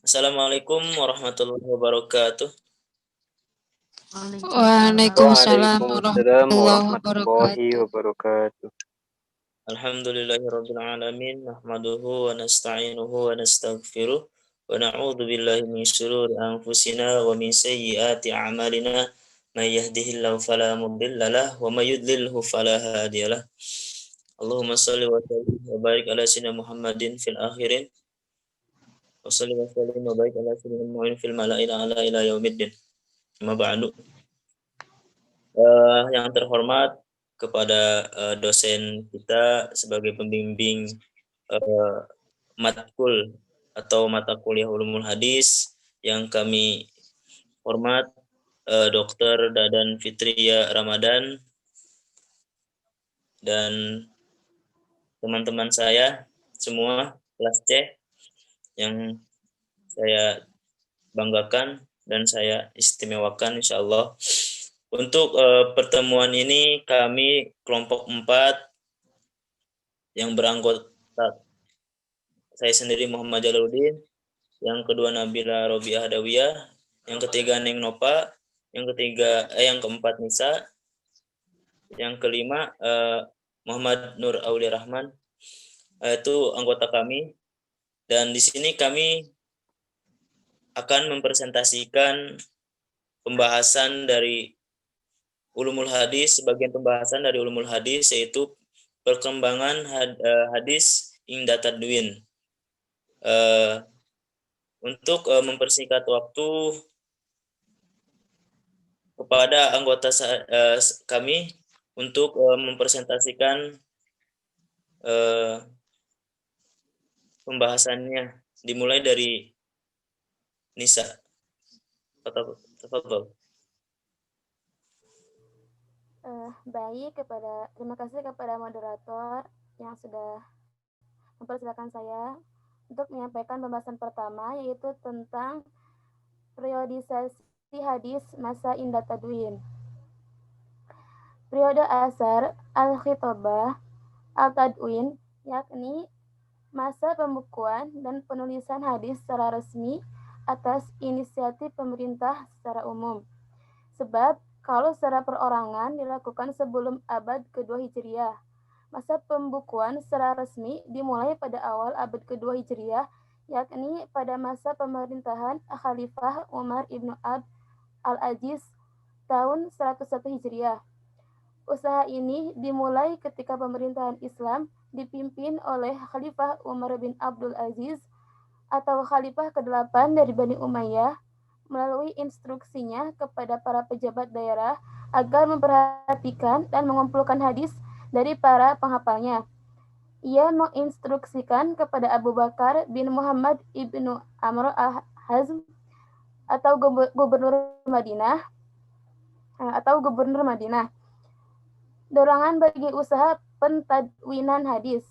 Assalamualaikum warahmatullahi wabarakatuh. Waalaikumsalam Waalaikumsalam warahmatullahi warahmatullahi wabarakatuh. wabarakatuh. Alhamdulillahirabbil alamin, nahmaduhu wa nasta'inuhu wa nastaghfiruh wa na'udzu billahi min shururi anfusina wa min sayyiati a'malina. May yahdihillahu fala mudilla lahu wa may yudlilhu fala hadiyalah. Allahumma shalli wa sallim wa barik ala sayyidina Muhammadin fil akhirin wa shalli wa sallim wa barik ala sayyidina Muhammadin fil mala'il a'la ila yaumiddin. Amma ba'du. Yang terhormat kepada dosen kita sebagai pembimbing matkul atau mata kuliah Ulumul Hadis yang kami hormat, Dr. Dadan Fitria Ramadan dan teman-teman saya semua kelas C yang saya banggakan dan saya istimewakan insyaallah. Untuk pertemuan ini kami kelompok 4 yang beranggota saya sendiri Muhammad Jalaluddin, yang kedua Nabila Robiah Hadawiyah, yang ketiga Neng Nopa, yang keempat Nisa, yang kelima Muhammad Nur Aulia Rahman, itu anggota kami. Dan di sini kami akan mempresentasikan pembahasan dari Ulumul Hadis, sebagian pembahasan dari Ulumul Hadis yaitu perkembangan hadis inda tadwin. Untuk mempersingkat waktu, kepada anggota kami untuk mempresentasikan pembahasannya, dimulai dari Nisa. Tafadhol. Terima kasih kepada moderator yang sudah mempersilakan saya untuk menyampaikan pembahasan pertama, yaitu tentang periodisasi hadis masa indah tadwin. Periode asar al-khitabah al-tadwin, yakni masa pembukuan dan penulisan hadis secara resmi atas inisiatif pemerintah secara umum. Sebab kalau secara perorangan dilakukan sebelum abad kedua Hijriah. Masa pembukuan secara resmi dimulai pada awal abad kedua Hijriah, yakni pada masa pemerintahan Khalifah Umar ibnu Abd al-Aziz tahun 101 Hijriah. Usaha ini dimulai ketika pemerintahan Islam dipimpin oleh Khalifah Umar bin Abdul Aziz atau Khalifah ke-8 dari Bani Umayyah, melalui instruksinya kepada para pejabat daerah agar memperhatikan dan mengumpulkan hadis dari para penghafalnya. Ia menginstruksikan kepada Abu Bakar bin Muhammad ibnu Amr al-Hazm atau gubernur Madinah dorongan bagi usaha pentadwinan hadis.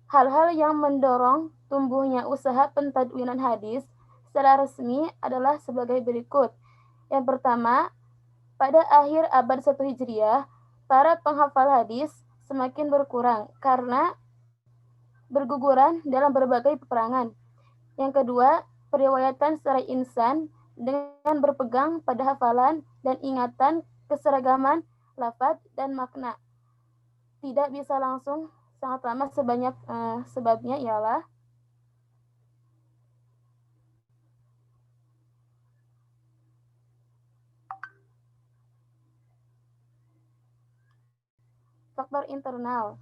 Hal-hal yang mendorong tumbuhnya usaha pentadwinan hadis secara resmi adalah sebagai berikut. Yang pertama, pada akhir abad 1 Hijriah, para penghafal hadis semakin berkurang karena berguguran dalam berbagai peperangan. Yang kedua, periwayatan secara insan dengan berpegang pada hafalan dan ingatan keseragaman lafaz dan makna. Tidak bisa langsung sangat lama sebabnya ialah faktor internal.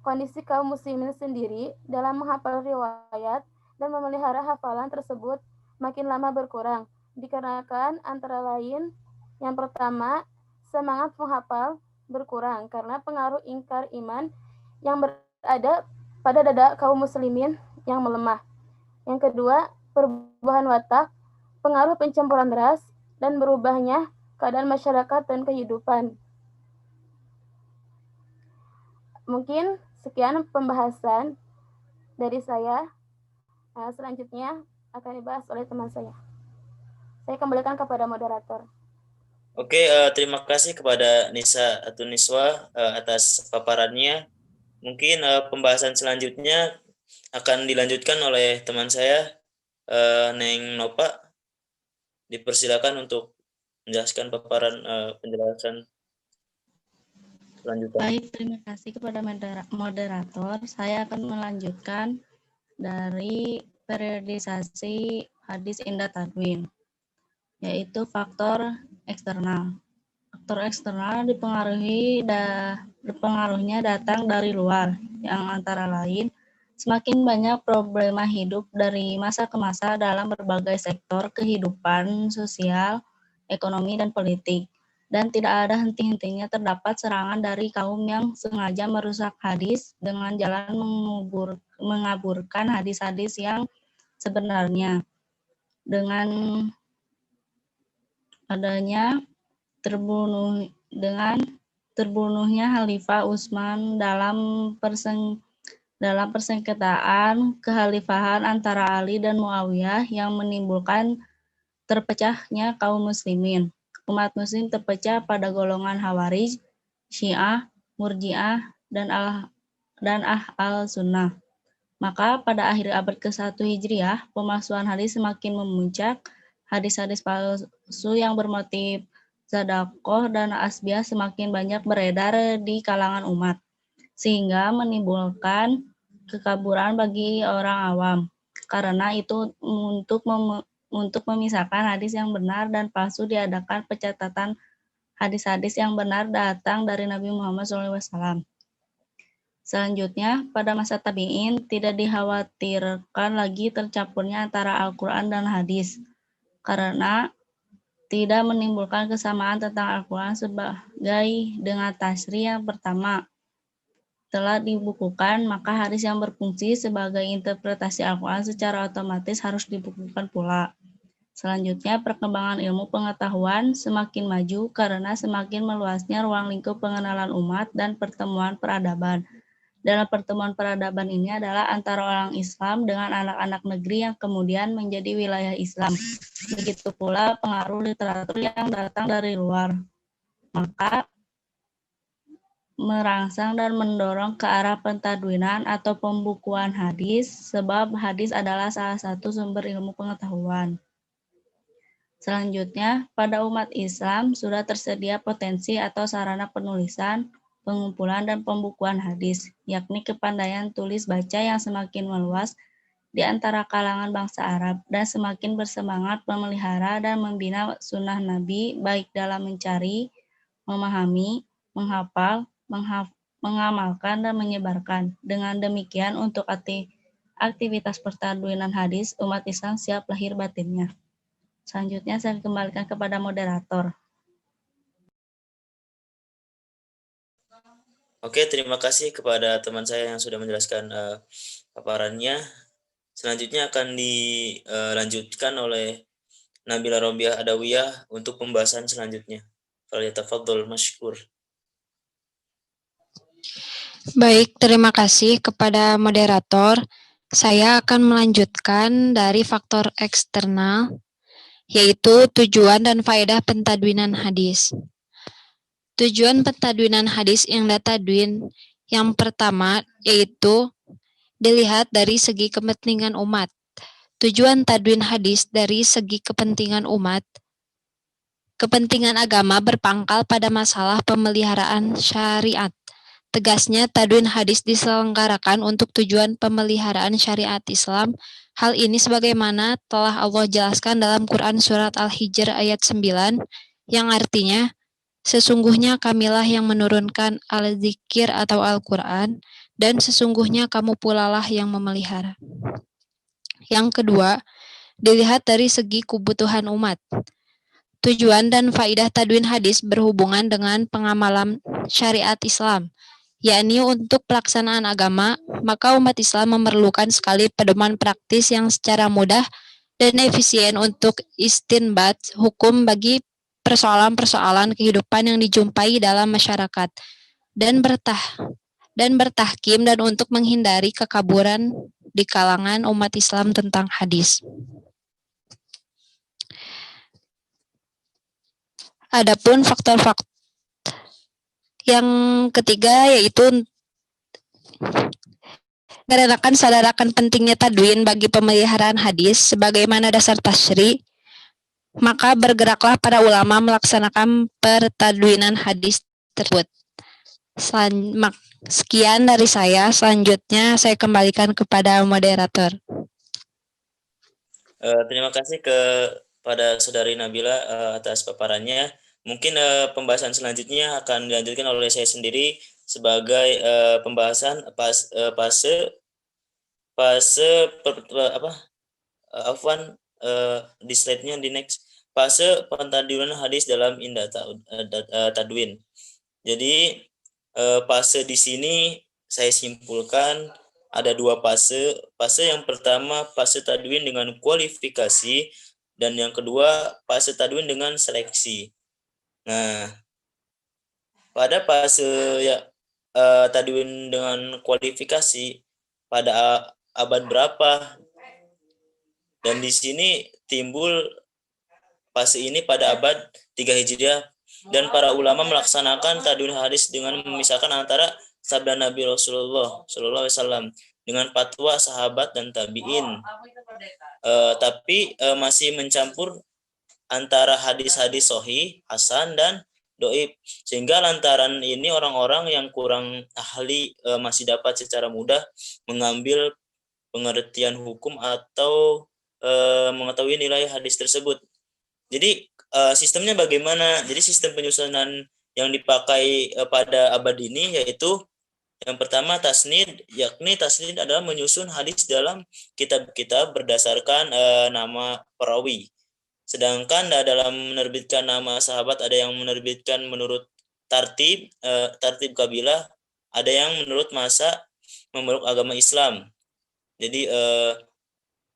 Kondisi kaum muslimin sendiri dalam menghafal riwayat dan memelihara hafalan tersebut makin lama berkurang, dikarenakan antara lain, yang pertama, semangat menghafal berkurang karena pengaruh ingkar iman yang berada pada dada kaum muslimin yang melemah. Yang kedua, perubahan watak, pengaruh pencampuran ras, dan berubahnya keadaan masyarakat dan kehidupan. Mungkin sekian pembahasan dari saya. Selanjutnya akan dibahas oleh teman saya. Saya kembalikan kepada moderator. Oke, terima kasih kepada Nisa atau Niswa atas paparannya. Mungkin pembahasan selanjutnya akan dilanjutkan oleh teman saya, Neng Nova dipersilakan untuk menjelaskan paparan penjelasan selanjutnya. Baik, terima kasih kepada moderator. Saya akan melanjutkan dari periodisasi hadis indah tadwin, yaitu faktor eksternal. Faktor eksternal dipengaruhinya datang dari luar, yang antara lain semakin banyak problema hidup dari masa ke masa dalam berbagai sektor kehidupan sosial, ekonomi, dan politik. Dan tidak ada henti-hentinya terdapat serangan dari kaum yang sengaja merusak hadis dengan jalan mengaburkan hadis-hadis yang sebenarnya. Dengan adanya terbunuhnya Khalifah Utsman dalam persengketaan kekhalifahan antara Ali dan Muawiyah yang menimbulkan terpecahnya kaum muslimin. Umat muslim terpecah pada golongan Khawarij, Syiah, Murji'ah, dan Ahl-Sunnah. Maka pada akhir abad ke-1 Hijriah, pemalsuan hadis semakin memuncak. Hadis-hadis palsu yang bermotif sedekah dan asbiah semakin banyak beredar di kalangan umat, sehingga menimbulkan kekaburan bagi orang awam. Karena itu untuk memisahkan hadis yang benar dan palsu diadakan pencatatan hadis-hadis yang benar datang dari Nabi Muhammad SAW. Selanjutnya, pada masa tabi'in tidak dikhawatirkan lagi tercampurnya antara Al-Quran dan hadis, karena tidak menimbulkan kesamaan tentang Al-Quran sebagai dengan tasri yang pertama telah dibukukan, maka hadis yang berfungsi sebagai interpretasi Al-Quran secara otomatis harus dibukukan pula. Selanjutnya, perkembangan ilmu pengetahuan semakin maju karena semakin meluasnya ruang lingkup pengenalan umat dan pertemuan peradaban. Dalam pertemuan peradaban ini adalah antara orang Islam dengan anak-anak negeri yang kemudian menjadi wilayah Islam. Begitu pula pengaruh literatur yang datang dari luar. Maka merangsang dan mendorong ke arah pentadwinan atau pembukuan hadis, sebab hadis adalah salah satu sumber ilmu pengetahuan. Selanjutnya, pada umat Islam sudah tersedia potensi atau sarana penulisan, pengumpulan dan pembukuan hadis, yakni kepandaian tulis baca yang semakin meluas di antara kalangan bangsa Arab dan semakin bersemangat memelihara dan membina sunnah Nabi baik dalam mencari, memahami, menghafal, mengamalkan dan menyebarkan. Dengan demikian untuk aktivitas pertadwinan hadis, umat Islam siap lahir batinnya. Selanjutnya saya kembalikan kepada moderator. Oke, terima kasih kepada teman saya yang sudah menjelaskan paparannya. Selanjutnya akan dilanjutkan oleh Nabila Robiah Adawiyah untuk pembahasan selanjutnya. Falyatafaddal mashkur. Baik, terima kasih kepada moderator. Saya akan melanjutkan dari faktor eksternal, yaitu tujuan dan faedah pentadwinan hadis. Tujuan pentadwinan hadis yang tadwin yang pertama yaitu dilihat dari segi kepentingan umat. Tujuan tadwin hadis dari segi kepentingan umat, kepentingan agama berpangkal pada masalah pemeliharaan syariat. Tegasnya, tadwin hadis diselenggarakan untuk tujuan pemeliharaan syariat Islam. Hal ini sebagaimana telah Allah jelaskan dalam Quran Surat Al-Hijr ayat 9, yang artinya, sesungguhnya kamilah yang menurunkan al-zikir atau Al-Quran, dan sesungguhnya kamu pulalah yang memelihara. Yang kedua, dilihat dari segi kebutuhan umat. Tujuan dan faidah tadwin hadis berhubungan dengan pengamalan syariat Islam, yakni untuk pelaksanaan agama, maka umat Islam memerlukan sekali pedoman praktis yang secara mudah dan efisien untuk istinbat hukum bagi persoalan-persoalan kehidupan yang dijumpai dalam masyarakat, dan bertahkim dan untuk menghindari kekaburan di kalangan umat Islam tentang hadis. Adapun faktor-faktor yang ketiga yaitu Karena akan sadarakan pentingnya tadwin bagi pemeliharaan hadis sebagaimana dasar tasyri, maka bergeraklah para ulama melaksanakan pertadwinan hadis tersebut. Sekian dari saya, selanjutnya saya kembalikan kepada moderator. Terima kasih kepada Saudari Nabila atas paparannya. Mungkin pembahasan selanjutnya akan dilanjutkan oleh saya sendiri sebagai pembahasan di slide-nya di next, fase pentadwinan hadis dalam indah tadwin. Jadi fase di sini saya simpulkan ada dua fase. Fase yang pertama fase tadwin dengan kualifikasi dan yang kedua fase tadwin dengan seleksi. Nah, pada fase tadwin dengan kualifikasi pada abad berapa? Dan di sini timbul fase ini pada abad 3 Hijriah dan para ulama melaksanakan tadwin hadis dengan memisahkan antara sabda Nabi Rasulullah SAW dengan fatwa sahabat dan tabiin. Tapi masih mencampur antara hadis-hadis sahih, hasan dan doib, sehingga lantaran ini orang-orang yang kurang ahli masih dapat secara mudah mengambil pengertian hukum atau mengetahui nilai hadis tersebut. Jadi sistemnya bagaimana? Jadi sistem penyusunan yang dipakai pada abad ini yaitu yang pertama tasnid, yakni tasnid adalah menyusun hadis dalam kitab-kitab berdasarkan nama perawi. Sedangkan dalam menerbitkan nama sahabat ada yang menerbitkan menurut tartib kabilah, ada yang menurut masa memeluk agama Islam. Jadi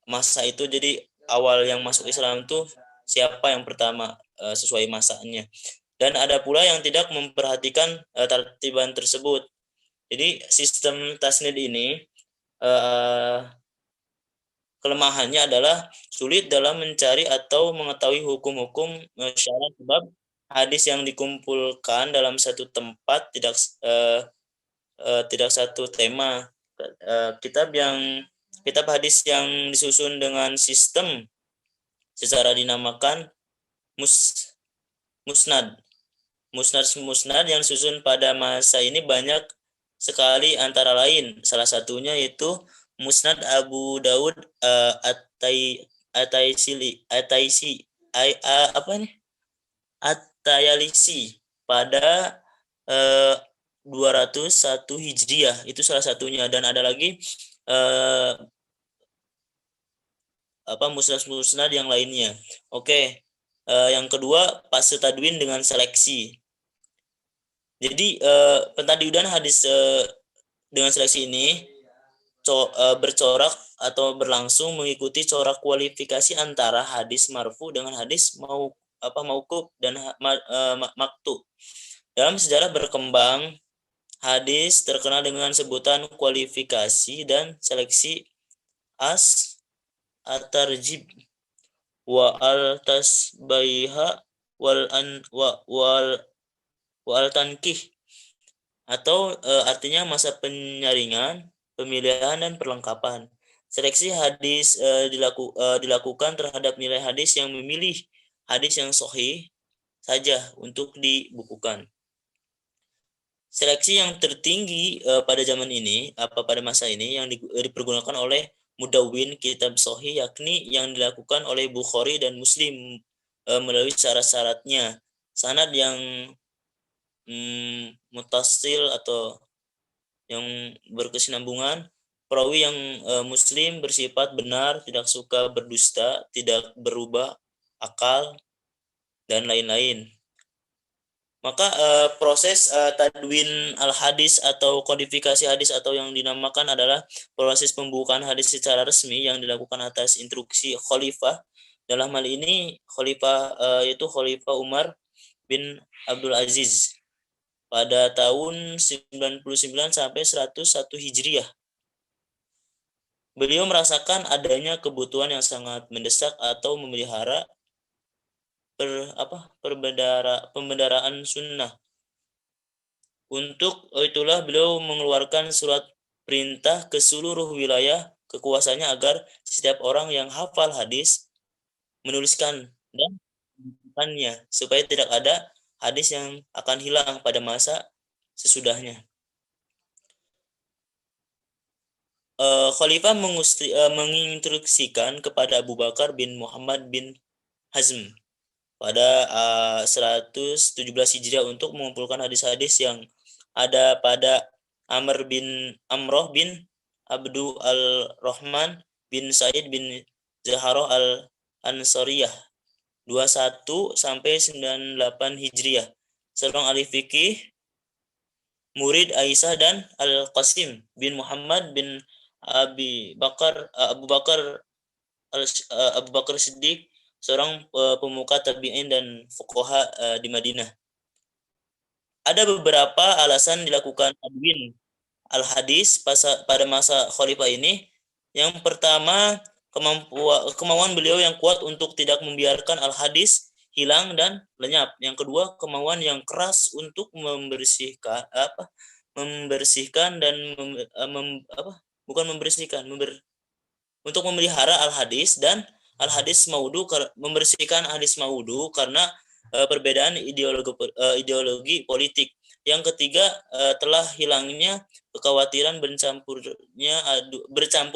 masa itu jadi awal yang masuk Islam itu siapa yang pertama sesuai masanya. Dan ada pula yang tidak memperhatikan tartiban tersebut. Jadi sistem tasnid ini kelemahannya adalah sulit dalam mencari atau mengetahui hukum-hukum syarat sebab hadis yang dikumpulkan dalam satu tempat tidak satu tema. Kitab hadis yang disusun dengan sistem secara dinamakan musnad yang disusun pada masa ini banyak sekali, antara lain salah satunya yaitu Musnad Abu Daud At-Tayalisi pada 201 Hijriah, itu salah satunya. Dan ada lagi musnad yang lainnya. Oke. Yang kedua fase tadwin dengan seleksi. Jadi pentadwinan hadis dengan seleksi ini bercorak atau berlangsung mengikuti corak kualifikasi antara hadis marfu dengan hadis mauquf dan maktu. Dalam sejarah berkembang, hadis terkenal dengan sebutan kualifikasi dan seleksi at-tarjib wa al-tasbaiha wal tankih, atau artinya masa penyaringan, pemilihan dan perlengkapan. Seleksi hadis dilakukan terhadap nilai hadis yang memilih hadis yang sahih saja untuk dibukukan. Seleksi yang tertinggi pada zaman ini, pada masa ini yang dipergunakan oleh mudawwin kitab sahih, yakni yang dilakukan oleh Bukhari dan Muslim melalui syarat-syaratnya, sanad yang mutasil atau yang berkesinambungan, perawi yang Muslim bersifat benar, tidak suka berdusta, tidak berubah akal, dan lain-lain. Maka proses tadwin al-hadis atau kodifikasi hadis atau yang dinamakan adalah proses pembukaan hadis secara resmi yang dilakukan atas instruksi khalifah. Dalam hal ini yaitu Khalifah Umar bin Abdul Aziz pada tahun 99 sampai 101 Hijriah. Beliau merasakan adanya kebutuhan yang sangat mendesak atau memelihara pembendaraan sunnah. Untuk itulah beliau mengeluarkan surat perintah ke seluruh wilayah kekuasaannya agar setiap orang yang hafal hadis menuliskan dan mengumpulkannya supaya tidak ada hadis yang akan hilang pada masa sesudahnya. Khalifah menginstruksikan kepada Abu Bakar bin Muhammad bin Hazm pada 117 Hijriah untuk mengumpulkan hadis-hadis yang ada pada Amroh bin Abdul al-Rahman bin Said bin Zaharoh al-Ansariyah 21 sampai 98 Hijriah, seorang ahli fikih, murid Aisyah, dan Al-Qasim bin Muhammad bin Abu Bakar Siddiq, seorang pemuka tabi'in dan fuqaha di Madinah. Ada beberapa alasan dilakukan tadwin al-hadis pada masa khalifah ini. Yang pertama, kemauan beliau yang kuat untuk tidak membiarkan al-hadis hilang dan lenyap. Yang kedua, kemauan yang keras untuk untuk memelihara al-hadis dan al-hadis maudhu, membersihkan hadis maudhu karena perbedaan ideologi politik. Yang ketiga, telah hilangnya kekhawatiran bercampur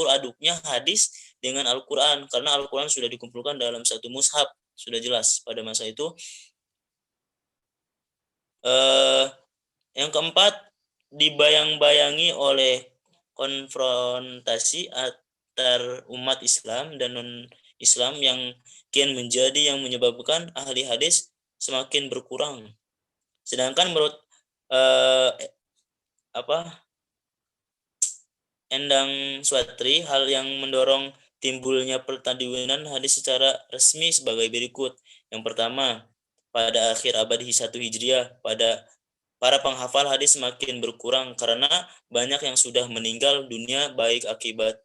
aduknya hadis dengan Al-Quran, karena Al-Quran sudah dikumpulkan dalam satu mushaf, sudah jelas pada masa itu. Yang keempat, dibayang-bayangi oleh konfrontasi antar umat Islam dan non-Islam yang kian menjadi yang menyebabkan ahli hadis semakin berkurang. Sedangkan menurut Endang Swatri, hal yang mendorong timbulnya pertadwinan hadis secara resmi sebagai berikut. Yang pertama, pada akhir abad 1 Hijriah, para penghafal hadis semakin berkurang karena banyak yang sudah meninggal dunia baik akibat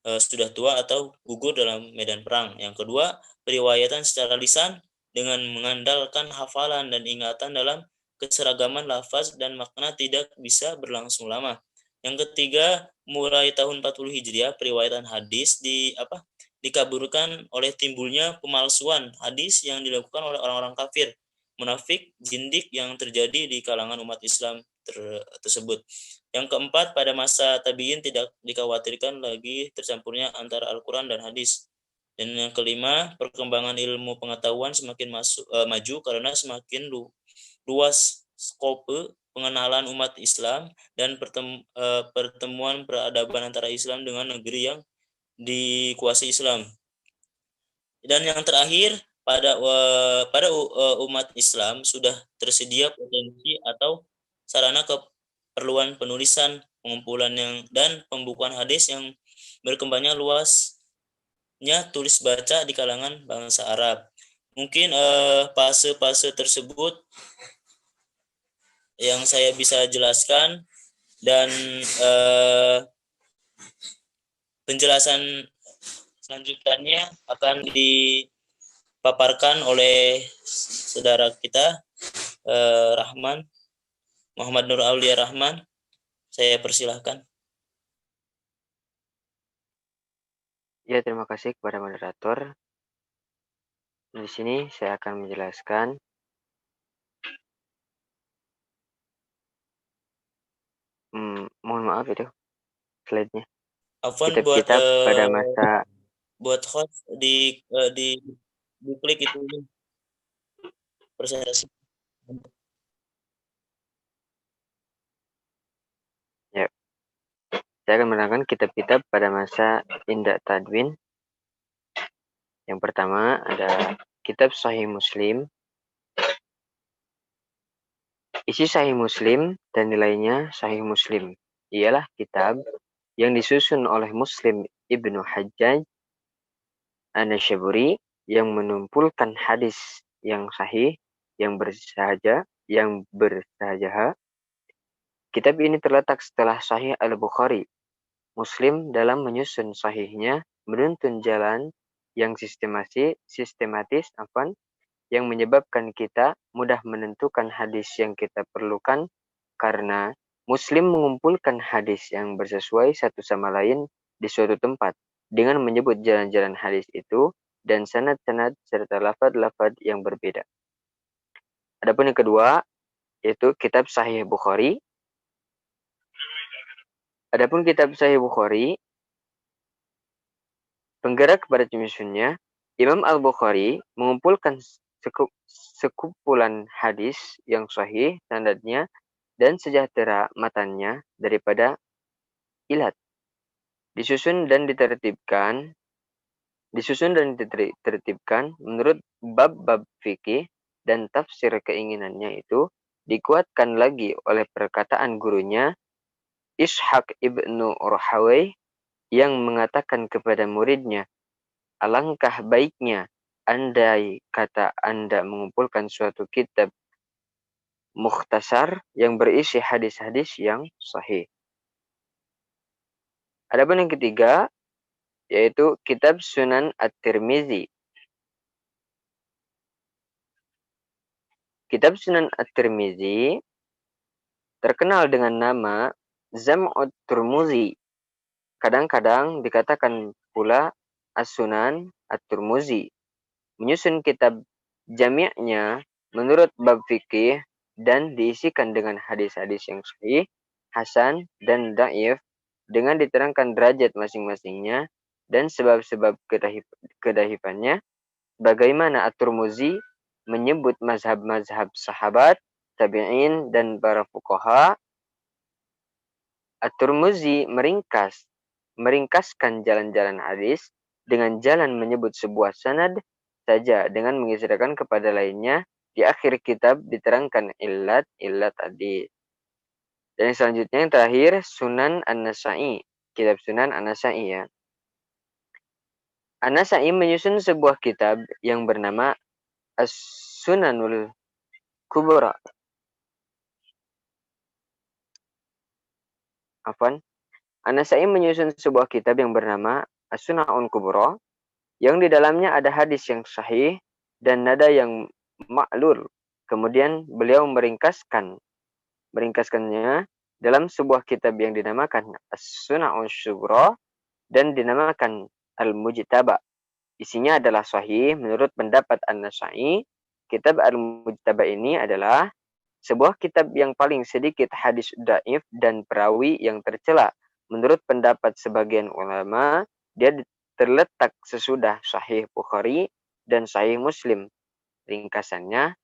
sudah tua atau gugur dalam medan perang. Yang kedua, periwayatan secara lisan dengan mengandalkan hafalan dan ingatan dalam keseragaman lafaz dan makna tidak bisa berlangsung lama. Yang ketiga, mulai tahun 40 Hijriah, periwayatan hadis dikaburkan oleh timbulnya pemalsuan hadis yang dilakukan oleh orang-orang kafir, munafik, jindik yang terjadi di kalangan umat Islam tersebut. Yang keempat, pada masa tabi'in tidak dikhawatirkan lagi tercampurnya antara Al-Quran dan hadis. Dan yang kelima, perkembangan ilmu pengetahuan semakin maju karena semakin luas skope pengenalan umat Islam dan pertemuan peradaban antara Islam dengan negeri yang dikuasai Islam. Dan yang terakhir, pada umat Islam sudah tersedia potensi atau sarana keperluan penulisan, pengumpulan dan pembukuan hadis yang berkembangnya luasnya tulis baca di kalangan bangsa Arab. Mungkin fase-fase tersebut yang saya bisa jelaskan, dan penjelasan selanjutnya akan dipaparkan oleh saudara kita Rahman, Muhammad Nur Aulia Rahman. Saya persilahkan. Ya, terima kasih kepada moderator. Di sini saya akan menjelaskan mohon maaf itu slide-nya. Kitab-kitab pada masa buat host di klik itu presentasi. Ya. Saya akan menerangkan kitab-kitab pada masa Indah Tadwin. Yang pertama ada kitab Sahih Muslim. Isi Sahih Muslim dan nilainya Sahih Muslim ialah kitab yang disusun oleh Muslim Ibnu Hajjaj An-Nasyaburi yang menumpulkan hadis yang sahih, yang bersahajah. Kitab ini terletak setelah Sahih Al-Bukhari. Muslim dalam menyusun sahihnya menuntun jalan yang sistematis yang menyebabkan kita mudah menentukan hadis yang kita perlukan karena Muslim mengumpulkan hadis yang bersesuai satu sama lain di suatu tempat dengan menyebut jalan-jalan hadis itu dan sanad-sanad serta lafaz-lafaz yang berbeda. Adapun yang kedua, yaitu kitab Sahih Bukhari. Adapun kitab Sahih Bukhari, penggerak kepada penyusunnya, Imam Al-Bukhari mengumpulkan sekumpulan hadis yang sahih sanadnya dan sejahtera matannya daripada ilat. Disusun dan ditertibkan menurut bab-bab fikih dan tafsir. Keinginannya itu dikuatkan lagi oleh perkataan gurunya Ishaq ibnu Rahawai yang mengatakan kepada muridnya, alangkah baiknya andai kata Anda mengumpulkan suatu kitab mukhtasar yang berisi hadis-hadis yang sahih. Adapun yang ketiga, yaitu kitab Sunan At-Tirmizi. Kitab Sunan At-Tirmizi terkenal dengan nama Zam'ut Turmuzi. Kadang-kadang dikatakan pula As-Sunan At-Turmuzi. Menyusun kitab jami'nya menurut bab fikih dan diisikan dengan hadis-hadis yang sahih, hasan, dan dhaif dengan diterangkan derajat masing-masingnya dan sebab-sebab kedaifannya, bagaimana At-Tirmizi menyebut mazhab-mazhab sahabat, tabi'in, dan para fuqaha. At-Tirmizi meringkaskan jalan-jalan hadis dengan jalan menyebut sebuah sanad saja dengan mengisyaratkan kepada lainnya. Di akhir kitab diterangkan illat hadis. Dan yang selanjutnya yang terakhir Sunan An-Nasa'i. Kitab Sunan An-Nasa'i ya. An-Nasa'i menyusun sebuah kitab yang bernama As-Sunanul Kubra. An-Nasa'i menyusun sebuah kitab yang bernama As-Sunanul Kubra yang di dalamnya ada hadis yang sahih dan nada yang ma'lul. Kemudian beliau meringkaskannya dalam sebuah kitab yang dinamakan As-Sunanul Sughra dan dinamakan Al-Mujtaba. Isinya adalah sahih menurut pendapat An-Nasa'i. Kitab Al-Mujtaba ini adalah sebuah kitab yang paling sedikit hadis dhaif dan perawi yang tercela. Menurut pendapat sebagian ulama, dia terletak sesudah Sahih Bukhari dan Sahih Muslim. Ringkasannya,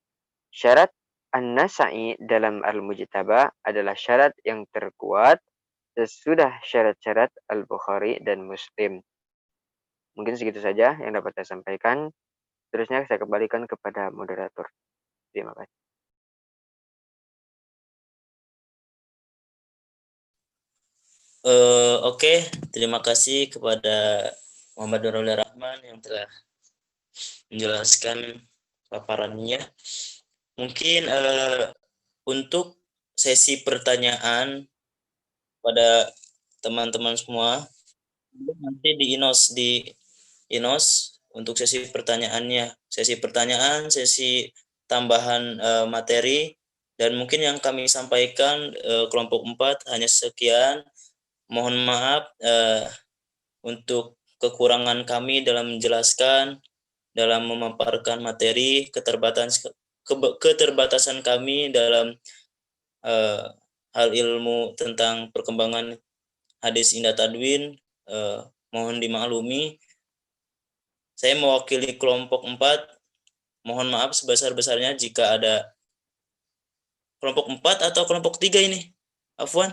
syarat An-Nasa'i dalam Al-Mujtaba adalah syarat yang terkuat sesudah syarat-syarat Al-Bukhari dan Muslim. Mungkin segitu saja yang dapat saya sampaikan. Terusnya saya kembalikan kepada moderator. Terima kasih. Oke, terima kasih kepada Muhammad Nurul Rahman yang telah menjelaskan paparannya. Mungkin untuk sesi pertanyaan pada teman-teman semua, nanti di Inos untuk sesi pertanyaannya, sesi pertanyaan, sesi tambahan materi, dan mungkin yang kami sampaikan kelompok 4 hanya sekian. Mohon maaf untuk kekurangan kami dalam menjelaskan, dalam memaparkan materi, keterbatasan kami dalam hal ilmu tentang perkembangan hadis indah tadwin. Mohon dimaklumi. Saya mewakili kelompok 4. Mohon maaf sebesar-besarnya jika ada kelompok 4 atau kelompok 3 ini. Afwan.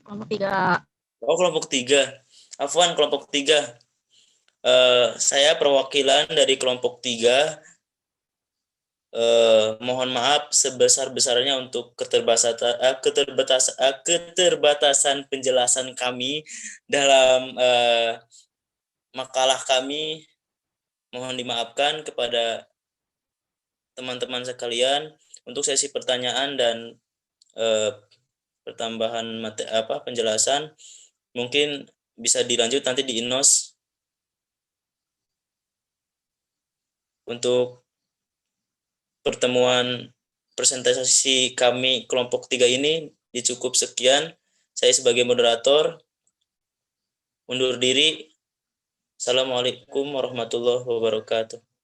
Kelompok 3. Oh, kelompok 3. Afwan, kelompok 3. Saya perwakilan dari kelompok 3. Mohon maaf sebesar-besarnya untuk keterbatasan penjelasan kami dalam makalah kami. Mohon dimaafkan kepada teman-teman sekalian. Untuk sesi pertanyaan dan pertambahan penjelasan mungkin bisa dilanjut nanti di Inos. Untuk pertemuan presentasi kami kelompok 3 ini dicukup sekian. Saya sebagai moderator undur diri. Assalamualaikum warahmatullahi wabarakatuh.